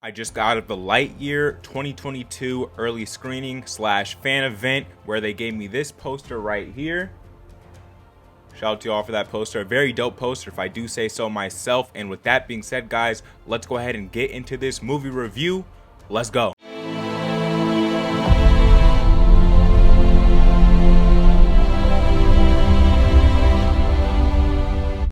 I just got out of the Lightyear 2022 early screening slash fan event where they gave me this poster right here. Shout out to y'all for that poster. A very dope poster if I do say so myself. And with that being said, guys, let's go ahead and get into this movie review. Let's go.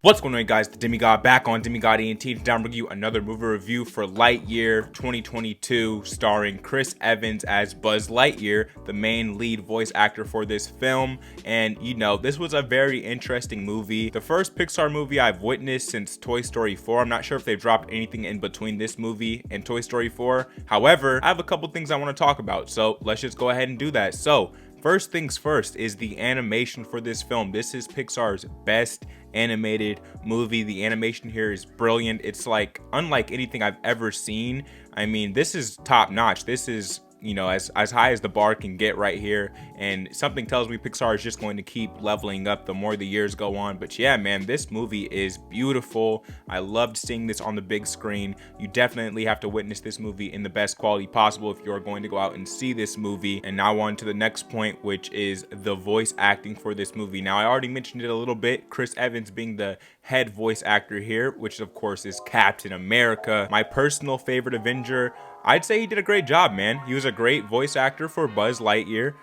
What's going on, guys? The Demigod back on Demigod ENT to down bring you another movie review for Lightyear 2022, starring Chris Evans as Buzz Lightyear, the main lead voice actor for this film. And you know, this was a very interesting movie. The first Pixar movie I've witnessed since Toy Story 4. I'm not sure if they've dropped anything in between this movie and Toy Story 4. However, I have a couple things I want to talk about, so let's just go ahead and do that. So first things first is the animation for this film. This is Pixar's best animated movie. The animation here is brilliant. It's like unlike anything I've ever seen. I mean, this is top notch. This is, you know, as high as the bar can get right here, and something tells me Pixar is just going to keep leveling up the more the years go on. But yeah, man, this movie is beautiful. I loved seeing this on the big screen. You definitely have to witness this movie in the best quality possible if you're going to go out and see this movie. And now on to the next point, which is the voice acting for this movie. Now, I already mentioned it a little bit, Chris Evans being the head voice actor here, which of course is Captain America, my personal favorite Avenger. I'd say he did a great job, man. He was a great voice actor for Buzz Lightyear.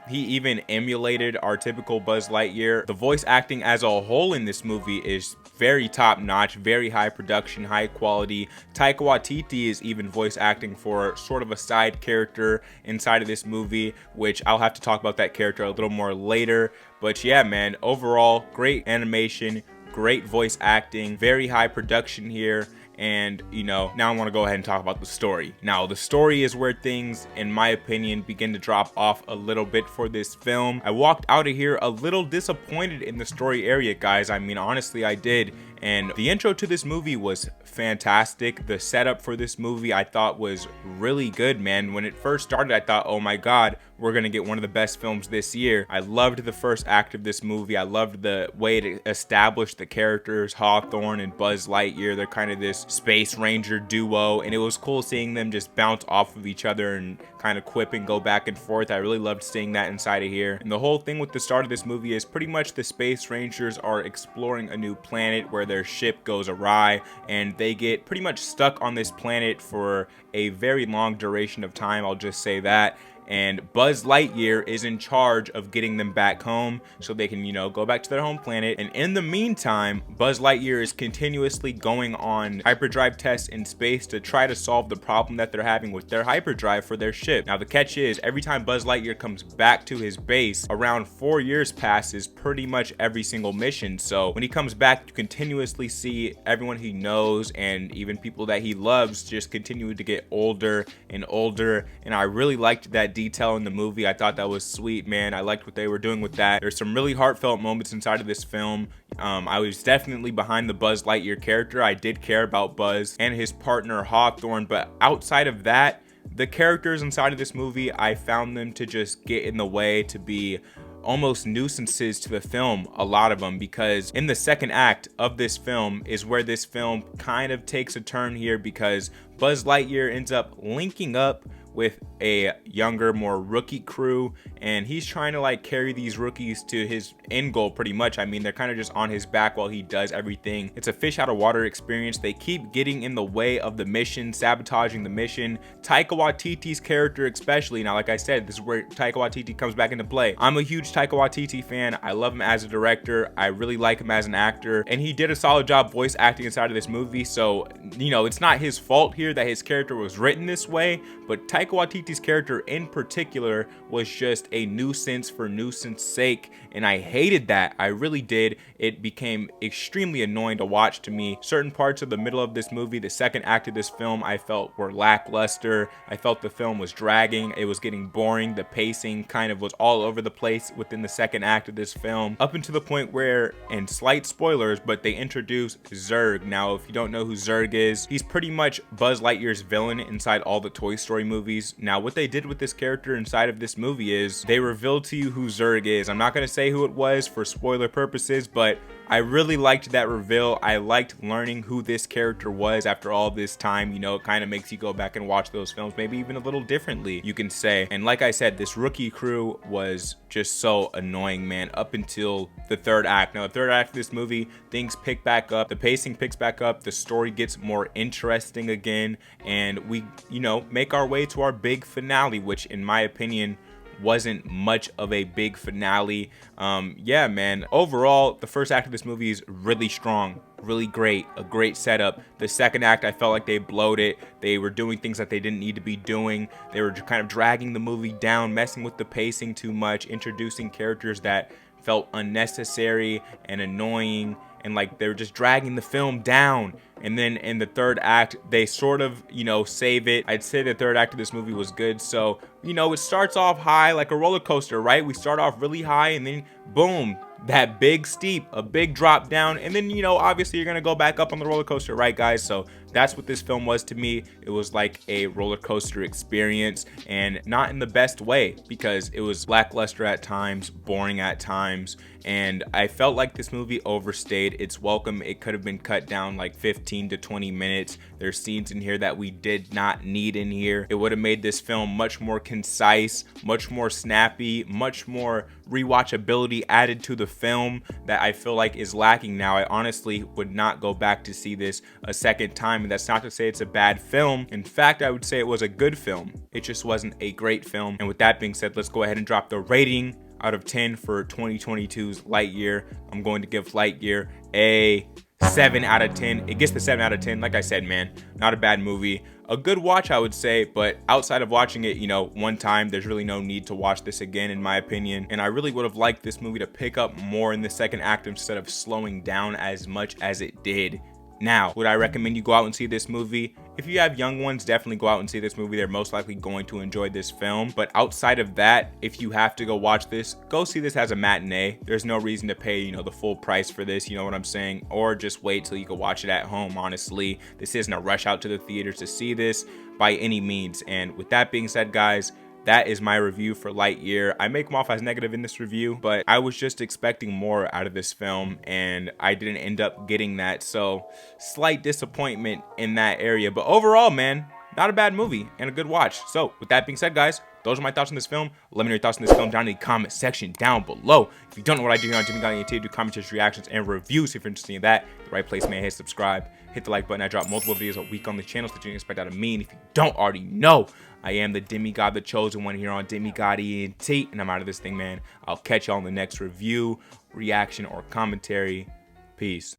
He even emulated our typical Buzz Lightyear. The voice acting as a whole in this movie is very top notch, very high production, high quality. Taika Waititi is even voice acting for sort of a side character inside of this movie, which I'll have to talk about that character a little more later. But yeah, man, overall, great animation, great voice acting, very high production here. And you know, now I want to go ahead and talk about the story. Now, the story is where things, in my opinion, begin to drop off a little bit for this film. I walked out of here a little disappointed in the story area, guys. I mean, honestly, I did. And the intro to this movie was fantastic. The setup for this movie I thought was really good, man. When it first started, I thought, oh my God, we're gonna get one of the best films this year. I loved the first act of this movie. I loved the way it established the characters, Hawthorne and Buzz Lightyear. They're kind of this space ranger duo, and it was cool seeing them just bounce off of each other and kind of quip and go back and forth. I really loved seeing that inside of here. And the whole thing with the start of this movie is pretty much the space rangers are exploring a new planet where their ship goes awry, and they get pretty much stuck on this planet for a very long duration of time. I'll just say that. And Buzz Lightyear is in charge of getting them back home so they can, you know, go back to their home planet. And in the meantime, Buzz Lightyear is continuously going on hyperdrive tests in space to try to solve the problem that they're having with their hyperdrive for their ship. Now, the catch is every time Buzz Lightyear comes back to his base, around 4 years passes pretty much every single mission. So when he comes back, you continuously see everyone he knows and even people that he loves just continue to get older and older. And I really liked that detail in the movie. I thought that was sweet, man. I liked what they were doing with that. There's some really heartfelt moments inside of this film. I was definitely behind the Buzz Lightyear character. I did care about Buzz and his partner Hawthorne, but outside of that, the characters inside of this movie, I found them to just get in the way, to be almost nuisances to the film, a lot of them, because in the second act of this film is where this film kind of takes a turn here, because Buzz Lightyear ends up linking up with a younger, more rookie crew, and he's trying to like carry these rookies to his end goal pretty much. I mean, they're kind of just on his back while he does everything. It's a fish out of water experience. They keep getting in the way of the mission, sabotaging the mission. Taika Waititi's character especially. Now, like I said, this is where Taika Waititi comes back into play. I'm a huge Taika Waititi fan. I love him as a director. I really like him as an actor, and he did a solid job voice acting inside of this movie. So, you know, it's not his fault here that his character was written this way, but Taika Waititi's character in particular was just a nuisance for nuisance sake, and I hated that. I really did. It became extremely annoying to watch to me. Certain parts of the middle of this movie, the second act of this film, I felt were lackluster. I felt the film was dragging. It was getting boring. The pacing kind of was all over the place within the second act of this film, up until the point where, and slight spoilers, but they introduced Zurg. Now, if you don't know who Zurg is, he's pretty much Buzz Lightyear's villain inside all the Toy Story movies. Now, what they did with this character inside of this movie is they revealed to you who Zurg is. I'm not going to say who it was for spoiler purposes, but I really liked that reveal. I liked learning who this character was after all this time. You know, it kind of makes you go back and watch those films maybe even a little differently, you can say. And like I said, this rookie crew was just so annoying, man, up until the third act. Now, the third act of this movie, things pick back up, the pacing picks back up, the story gets more interesting again, and we, you know, make our way to our big finale, which in my opinion wasn't much of a big finale. Yeah, man, overall the first act of this movie is really strong, really great, a great setup. The second act, I felt like they blowed it. They were doing things that they didn't need to be doing. They were kind of dragging the movie down, messing with the pacing too much, introducing characters that felt unnecessary and annoying, and like they were just dragging the film down. And then in the third act, they sort of, you know, save it. I'd say the third act of this movie was good. So, you know, it starts off high like a roller coaster, right? We start off really high and then boom, that big steep, a big drop down. And then, you know, obviously you're going to go back up on the roller coaster, right, guys? So that's what this film was to me. It was like a roller coaster experience, and not in the best way, because it was lackluster at times, boring at times, and I felt like this movie overstayed its welcome. It could have been cut down like 15 to 20 minutes. There's scenes in here that we did not need in here. It would have made this film much more concise, much more snappy, much more rewatchability added to the film that I feel like is lacking now. I honestly would not go back to see this a second time, and that's not to say it's a bad film. In fact, I would say it was a good film. It just wasn't a great film. And with that being said, let's go ahead and drop the rating out of 10 for 2022's Lightyear. I'm going to give Lightyear a 7 out of 10. It gets the 7 out of 10. Like I said, man, not a bad movie. A good watch, I would say, but outside of watching it, you know, one time, there's really no need to watch this again, in my opinion. And I really would have liked this movie to pick up more in the second act instead of slowing down as much as it did. Now, would I recommend you go out and see this movie? If you have young ones, definitely go out and see this movie. They're most likely going to enjoy this film. But outside of that, if you have to go watch this, go see this as a matinee. There's no reason to pay, you know, the full price for this, you know what I'm saying? Or just wait till you can watch it at home, honestly. This isn't a rush out to the theaters to see this by any means. And with that being said, guys, that is my review for Lightyear. I may come off as negative in this review, but I was just expecting more out of this film, and I didn't end up getting that. So, slight disappointment in that area. But overall, man, not a bad movie and a good watch. So, with that being said, guys, those are my thoughts on this film. Let me know your thoughts on this film down in the comment section down below. If you don't know what I do here on Demigod ENT, do commentaries, reactions, and reviews. If you're interested in that, the right place, man, hit subscribe. Hit the like button. I drop multiple videos a week on the channel, so that you can expect out of me. And if you don't already know, I am the Demigod, the chosen one here on Demigod ENT, and I'm out of this thing, man. I'll catch y'all on the next review, reaction, or commentary. Peace.